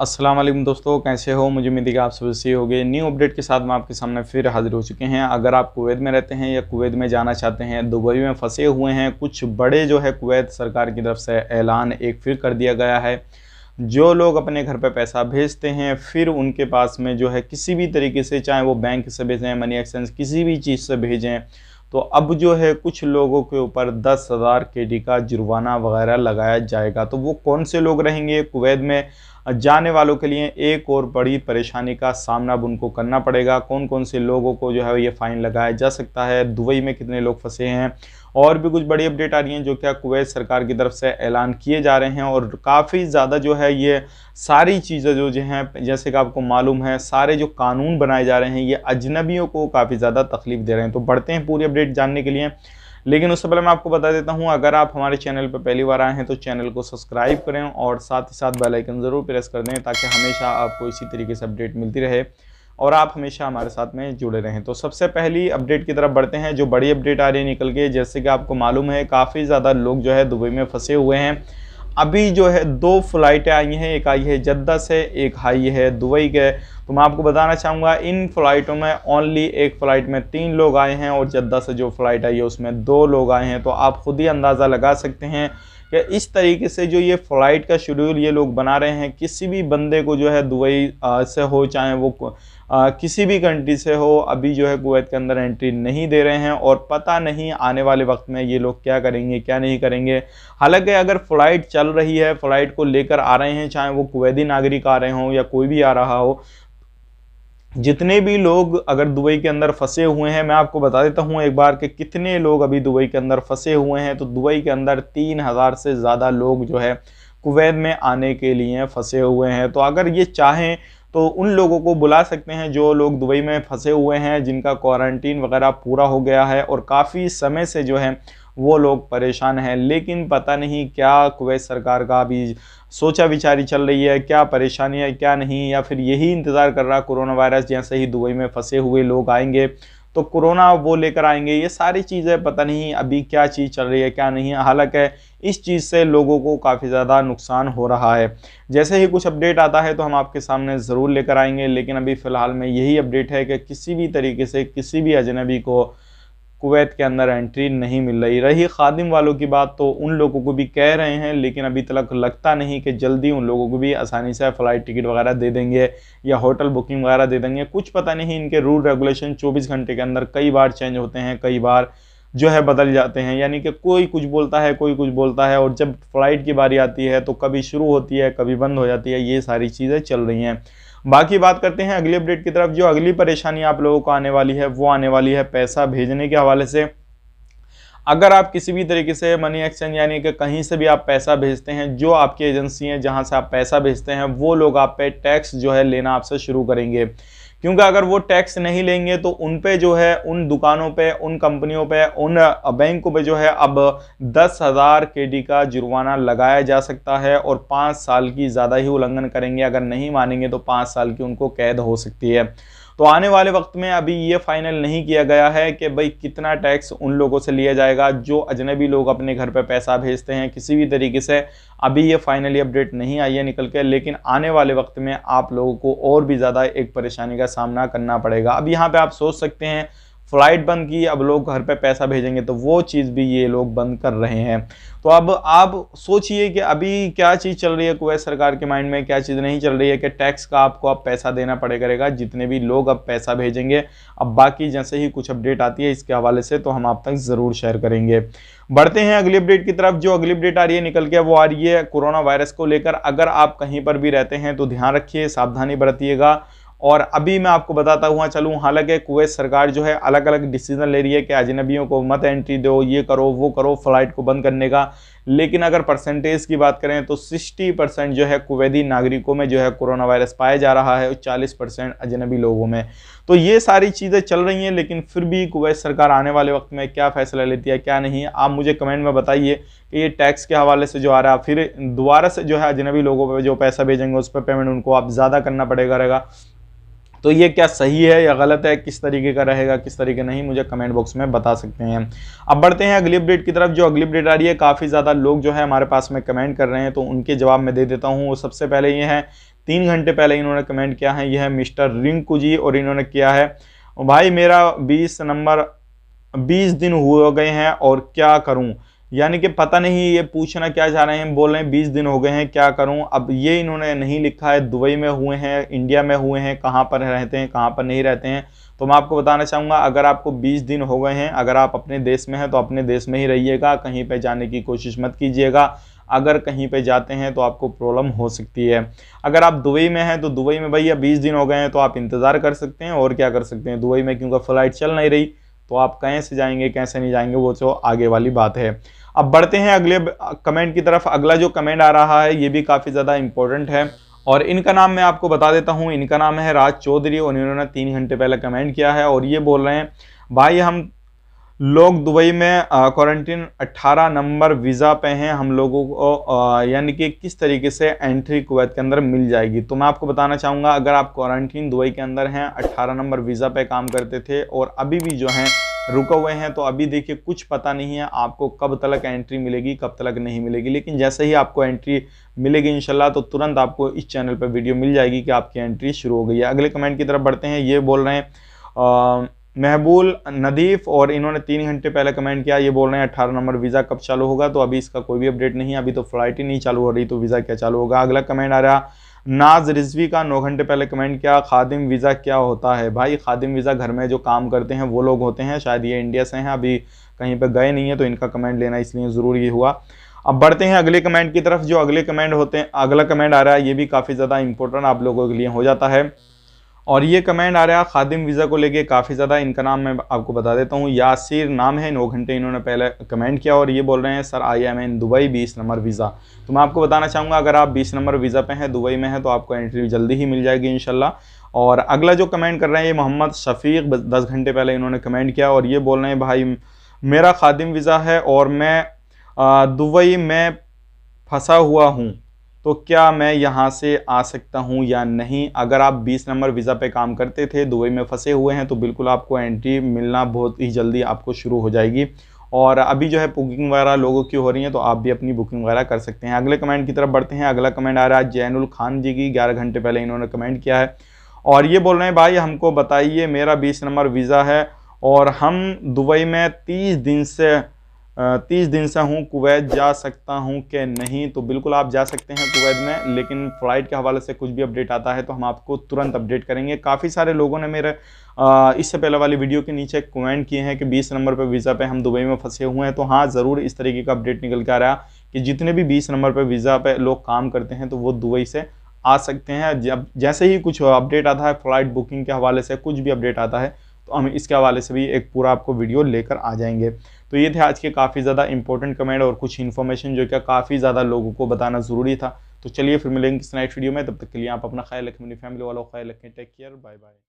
अस्सलाम वालेकुम दोस्तों, कैसे हो। मुझे उम्मीद है कि आप सब सही हो गए। न्यू अपडेट के साथ मैं आपके सामने फिर हाजिर हो चुके हैं। अगर आप कुवैत में रहते हैं या कुवैत में जाना चाहते हैं, दुबई में फंसे हुए हैं, कुछ बड़े जो है कुवैत सरकार की तरफ से ऐलान एक फिर कर दिया गया है। जो लोग अपने घर पे पैसा भेजते हैं फिर उनके पास में जो है किसी भी तरीके से, चाहे वो बैंक से भेजें, मनी एक्सचेंज किसी भी चीज़ से भेजें, तो अब जो है कुछ लोगों के ऊपर 10,000 KD का जुर्माना वगैरह लगाया जाएगा। तो वो कौन से लोग रहेंगे? कुवैत में जाने वालों के लिए एक और बड़ी परेशानी का सामना अब उनको करना पड़ेगा। कौन कौन से लोगों को जो है ये फ़ाइन लगाया जा सकता है, दुबई में कितने लोग फंसे हैं, और भी कुछ बड़ी अपडेट आ रही हैं जो क्या कुवैत सरकार की तरफ से ऐलान किए जा रहे हैं। और काफ़ी ज़्यादा जो है ये सारी चीज़ें जो हैं, जैसे कि आपको मालूम है, सारे जो कानून बनाए जा रहे हैं ये अजनबियों को काफ़ी ज़्यादा तकलीफ दे रहे हैं। तो बढ़ते हैं पूरी अपडेट जानने के लिए, लेकिन उससे पहले मैं आपको बता देता हूं, अगर आप हमारे चैनल पर पहली बार आए हैं तो चैनल को सब्सक्राइब करें और साथ ही साथ बेल आइकन ज़रूर प्रेस कर दें, ताकि हमेशा आपको इसी तरीके से अपडेट मिलती रहे और आप हमेशा हमारे साथ में जुड़े रहें। तो सबसे पहली अपडेट की तरफ बढ़ते हैं, जो बड़ी अपडेट आ रही है निकल के। जैसे कि आपको मालूम है, काफ़ी ज़्यादा लोग जो है दुबई में फंसे हुए हैं। अभी जो है 2 फ्लाइटें आई हैं, एक आई है जद्दा से, एक आई है दुबई के। तो मैं आपको बताना चाहूँगा, इन फ़्लाइटों में ओनली एक फ़्लाइट में 3 लोग आए हैं और जद्दा से जो फ़्लाइट आई है उसमें 2 लोग आए हैं। तो आप खुद ही अंदाज़ा लगा सकते हैं कि इस तरीके से जो ये फ़्लाइट का शेड्यूल ये लोग बना रहे हैं, किसी भी बंदे को जो है दुबई से हो, चाहे वो किसी भी कंट्री से हो, अभी जो है कुवैत के अंदर एंट्री नहीं दे रहे हैं। और पता नहीं आने वाले वक्त में ये लोग क्या करेंगे क्या नहीं करेंगे। हालांकि अगर फ़्लाइट चल रही है, फ़्लाइट को लेकर आ रहे हैं, चाहे वो कुवैती नागरिक आ रहे हों या कोई भी आ रहा हो, जितने भी लोग अगर दुबई के अंदर फंसे हुए हैं, मैं आपको बता देता हूं एक बार कि कितने लोग अभी दुबई के अंदर फंसे हुए हैं। तो दुबई के अंदर 3,000 से ज़्यादा लोग जो है कुवैत में आने के लिए फंसे हुए हैं। तो अगर ये चाहें तो उन लोगों को बुला सकते हैं जो लोग दुबई में फंसे हुए हैं, जिनका क्वारंटीन वगैरह पूरा हो गया है और काफ़ी समय से जो है वो लोग परेशान हैं। लेकिन पता नहीं क्या कुवैत सरकार का अभी सोचा विचारी चल रही है, क्या परेशानी है क्या नहीं, या फिर यही इंतज़ार कर रहा कोरोना वायरस जैसे ही दुबई में फंसे हुए लोग आएंगे तो कोरोना वो लेकर आएंगे। ये सारी चीज़ें पता नहीं अभी क्या चीज़ चल रही है क्या नहीं है। हालांकि इस चीज़ से लोगों को काफ़ी ज़्यादा नुकसान हो रहा है। जैसे ही कुछ अपडेट आता है तो हम आपके सामने ज़रूर लेकर आएंगे, लेकिन अभी फ़िलहाल में यही अपडेट है कि किसी भी तरीके से किसी भी अजनबी को कुवैत के अंदर एंट्री नहीं मिल रही। रही खादिम वालों की बात, तो उन लोगों को भी कह रहे हैं, लेकिन अभी तक लगता नहीं कि जल्दी उन लोगों को भी आसानी से फ़्लाइट टिकट वगैरह दे देंगे या होटल बुकिंग वगैरह दे देंगे। कुछ पता नहीं, इनके रूल रेगुलेशन 24 घंटे के अंदर कई बार चेंज होते हैं, कई बार जो है बदल जाते हैं। यानी कि कोई कुछ बोलता है, कोई कुछ बोलता है, और जब फ़्लाइट की बारी आती है तो कभी शुरू होती है कभी बंद हो जाती है। ये सारी चीज़ें चल रही हैं। बाकी बात करते हैं अगली अपडेट की तरफ। जो अगली परेशानी आप लोगों को आने वाली है वो आने वाली है पैसा भेजने के हवाले से। अगर आप किसी भी तरीके से मनी एक्सचेंज यानी कि कहीं से भी आप पैसा भेजते हैं, जो आपकी एजेंसी है जहां से आप पैसा भेजते हैं, वो लोग आप पे टैक्स जो है लेना आपसे शुरू करेंगे। क्योंकि अगर वो टैक्स नहीं लेंगे तो उन पे जो है, उन दुकानों पे, उन कंपनियों पे, उन बैंकों पे जो है अब 10,000 KD का जुर्माना लगाया जा सकता है और 5 साल की ज़्यादा ही उल्लंघन करेंगे। अगर नहीं मानेंगे तो 5 साल की उनको कैद हो सकती है। तो आने वाले वक्त में अभी ये फाइनल नहीं किया गया है कि भाई कितना टैक्स उन लोगों से लिया जाएगा जो अजनबी लोग अपने घर पे पैसा भेजते हैं किसी भी तरीके से। अभी ये फाइनली अपडेट नहीं आई है निकल के, लेकिन आने वाले वक्त में आप लोगों को और भी ज़्यादा एक परेशानी का सामना करना पड़ेगा। अब यहाँ पे आप सोच सकते हैं फ्लाइट बंद की, अब लोग घर पे पैसा भेजेंगे, तो वो चीज़ भी ये लोग बंद कर रहे हैं। तो अब आप सोचिए कि अभी क्या चीज़ चल रही है कुवैत सरकार के माइंड में, क्या चीज़ नहीं चल रही है कि टैक्स का आपको अब पैसा देना पड़ेगा जितने भी लोग अब पैसा भेजेंगे। अब बाकी जैसे ही कुछ अपडेट आती है इसके हवाले से तो हम आप तक ज़रूर शेयर करेंगे। बढ़ते हैं अगली अपडेट की तरफ। जो अगली अपडेट आ रही है निकल के वो आ रही है कोरोना वायरस को लेकर। अगर आप कहीं पर भी रहते हैं तो ध्यान रखिए, सावधानी बरतिएगा। और अभी मैं आपको बताता हुआ चलूँ, हालांकि कुवैत सरकार जो है अलग अलग डिसीजन ले रही है कि अजनबियों को मत एंट्री दो, ये करो वो करो, फ्लाइट को बंद करने का। लेकिन अगर परसेंटेज की बात करें तो 60% जो है कुवैती नागरिकों में जो है कोरोना वायरस पाया जा रहा है और 40% अजनबी लोगों में। तो ये सारी चीज़ें चल रही हैं, लेकिन फिर भी कुवैत सरकार आने वाले वक्त में क्या फ़ैसला लेती है क्या नहीं, आप मुझे कमेंट में बताइए कि ये टैक्स के हवाले से जो आ रहा है, फिर दोबारा से जो है अजनबी लोगों पर जो पैसा भेजेंगे उस पर पेमेंट उनको आप ज़्यादा करना पड़ेगा रहेगा। तो ये क्या सही है या गलत है, किस तरीके का रहेगा किस तरीके नहीं, मुझे कमेंट बॉक्स में बता सकते हैं। अब बढ़ते हैं अगली अपडेट की तरफ। जो अगली अपडेट आ रही है, काफ़ी ज़्यादा लोग जो है हमारे पास में कमेंट कर रहे हैं तो उनके जवाब मैं दे देता हूँ। सबसे पहले ये है 3 घंटे पहले इन्होंने कमेंट किया है। यह है मिस्टर रिंकू जी और इन्होंने किया है, भाई मेरा 20 दिन हो गए हैं और क्या करूं। यानी कि पता नहीं ये पूछना क्या चाह रहे हैं, बोल रहे हैं 20 दिन हो गए हैं क्या करूं। अब ये इन्होंने नहीं लिखा है दुबई में हुए हैं, इंडिया में हुए हैं, कहाँ पर रहते हैं कहाँ पर नहीं रहते हैं। तो मैं आपको बताना चाहूँगा, अगर आपको 20 दिन हो गए हैं, अगर आप अपने देश में हैं तो अपने देश में ही रहिएगा, कहीं पे जाने की कोशिश मत कीजिएगा। अगर कहीं पे जाते हैं तो आपको प्रॉब्लम हो सकती है। अगर आप दुबई में हैं तो दुबई में भैया 20 दिन हो गए हैं तो आप इंतज़ार कर सकते हैं और क्या कर सकते हैं दुबई में, क्योंकि फ़्लाइट चल नहीं रही तो आप कैसे जाएंगे कैसे नहीं जाएंगे वो तो आगे वाली बात है। अब बढ़ते हैं अगले कमेंट की तरफ। अगला जो कमेंट आ रहा है ये भी काफ़ी ज़्यादा इंपॉर्टेंट है और इनका नाम मैं आपको बता देता हूँ। इनका नाम है राज चौधरी और इन्होंने 3 घंटे पहले कमेंट किया है और ये बोल रहे हैं, भाई हम लोग दुबई में क्वारंटीन 18 नंबर वीज़ा पे हैं, हम लोगों को यानी कि किस तरीके से एंट्री कुवैत के अंदर मिल जाएगी। तो मैं आपको बताना चाहूँगा, अगर आप क्वारंटीन दुबई के अंदर हैं, 18 नंबर वीज़ा पे काम करते थे और अभी भी जो हैं रुके हुए हैं, तो अभी देखिए कुछ पता नहीं है आपको कब तक एंट्री मिलेगी कब तक नहीं मिलेगी। लेकिन जैसे ही आपको एंट्री मिलेगी इंशाल्लाह तो तुरंत आपको इस चैनल पर वीडियो मिल जाएगी कि आपकी एंट्री शुरू हो गई है। अगले कमेंट की तरफ बढ़ते हैं। ये बोल रहे हैं महबूल नदीफ और इन्होंने 3 घंटे पहले कमेंट किया। ये बोल रहे हैं 18 नंबर वीज़ा कब चालू होगा। तो अभी इसका कोई भी अपडेट नहीं है, अभी तो फ्लाइट ही नहीं चालू हो रही तो वीज़ा क्या चालू होगा। अगला कमेंट आ रहा नाज रिजवी का, 9 घंटे पहले कमेंट किया, खादिम वीज़ा क्या होता है। भाई खादिम वीज़ा घर में जो काम करते हैं वो लोग होते हैं, शायद ये इंडिया से हैं, अभी कहीं पर गए नहीं है तो इनका कमेंट लेना इसलिए ज़रूरी हुआ। अब बढ़ते हैं अगले कमेंट की तरफ। जो अगले कमेंट होते हैं, अगला कमेंट आ रहा है ये भी काफ़ी ज़्यादा इंपॉर्टेंट आप लोगों के लिए हो जाता है और ये कमेंट आ रहा है खादिम वीज़ा को लेके काफ़ी ज़्यादा। इनका नाम मैं आपको बता देता हूँ, यासिर नाम है। 9 घंटे इन्होंने पहले कमेंट किया और ये बोल रहे हैं sir I am in Dubai 20 number visa. तो मैं आपको बताना चाहूँगा, अगर आप 20 नंबर वीज़ा पे हैं दुबई में हैं तो आपको एंट्री जल्दी ही मिल जाएगी इंशाल्लाह। और अगला जो कमेंट कर रहे हैं ये मोहम्मद शफीक, 10 घंटे पहले इन्होंने कमेंट किया और ये बोल रहे हैं, भाई मेरा खादिम वीज़ा है और मैं दुबई में फंसा हुआ हूँ, तो क्या मैं यहाँ से आ सकता हूँ या नहीं। अगर आप 20 नंबर वीज़ा पे काम करते थे दुबई में फंसे हुए हैं तो बिल्कुल आपको एंट्री मिलना बहुत ही जल्दी आपको शुरू हो जाएगी। और अभी जो है बुकिंग वगैरह लोगों की हो रही है तो आप भी अपनी बुकिंग वगैरह कर सकते हैं। अगले कमेंट की तरफ बढ़ते हैं। अगला कमेंट आ रहा है जैनुल खान जी की, 11 घंटे पहले इन्होंने कमेंट किया है और ये बोल रहे हैं, भाई हमको बताइए मेरा 20 नंबर वीज़ा है और हम दुबई में 30 दिन से हूँ, कुवैत जा सकता हूँ कि नहीं। तो बिल्कुल आप जा सकते हैं कुवैत में, लेकिन फ़्लाइट के हवाले से कुछ भी अपडेट आता है तो हम आपको तुरंत अपडेट करेंगे। काफ़ी सारे लोगों ने मेरे इससे पहले वाली वीडियो के नीचे कमेंट किए हैं कि 20 नंबर पर वीज़ा पे हम दुबई में फंसे हुए हैं। तो हाँ, ज़रूर इस तरीके का अपडेट निकल के आ रहा कि जितने भी 20 नंबर पर वीज़ा पे लोग काम करते हैं तो वो दुबई से आ सकते हैं। जब जैसे ही कुछ अपडेट आता है फ़्लाइट बुकिंग के हवाले से, कुछ भी अपडेट आता है तो हम इसके हवाले से भी एक पूरा आपको वीडियो लेकर आ जाएंगे। तो ये थे आज के काफ़ी ज़्यादा इंपॉर्टेंट कमेंट और कुछ इन्फॉर्मेशन जो क्या काफ़ी ज़्यादा लोगों को बताना ज़रूरी था। तो चलिए फिर मिलेंगे इस नेक्स्ट वीडियो में, तब तक के लिए आप अपना ख्याल रखें, अपनी फैमिली वालों का ख्याल रखें। Take care, bye bye.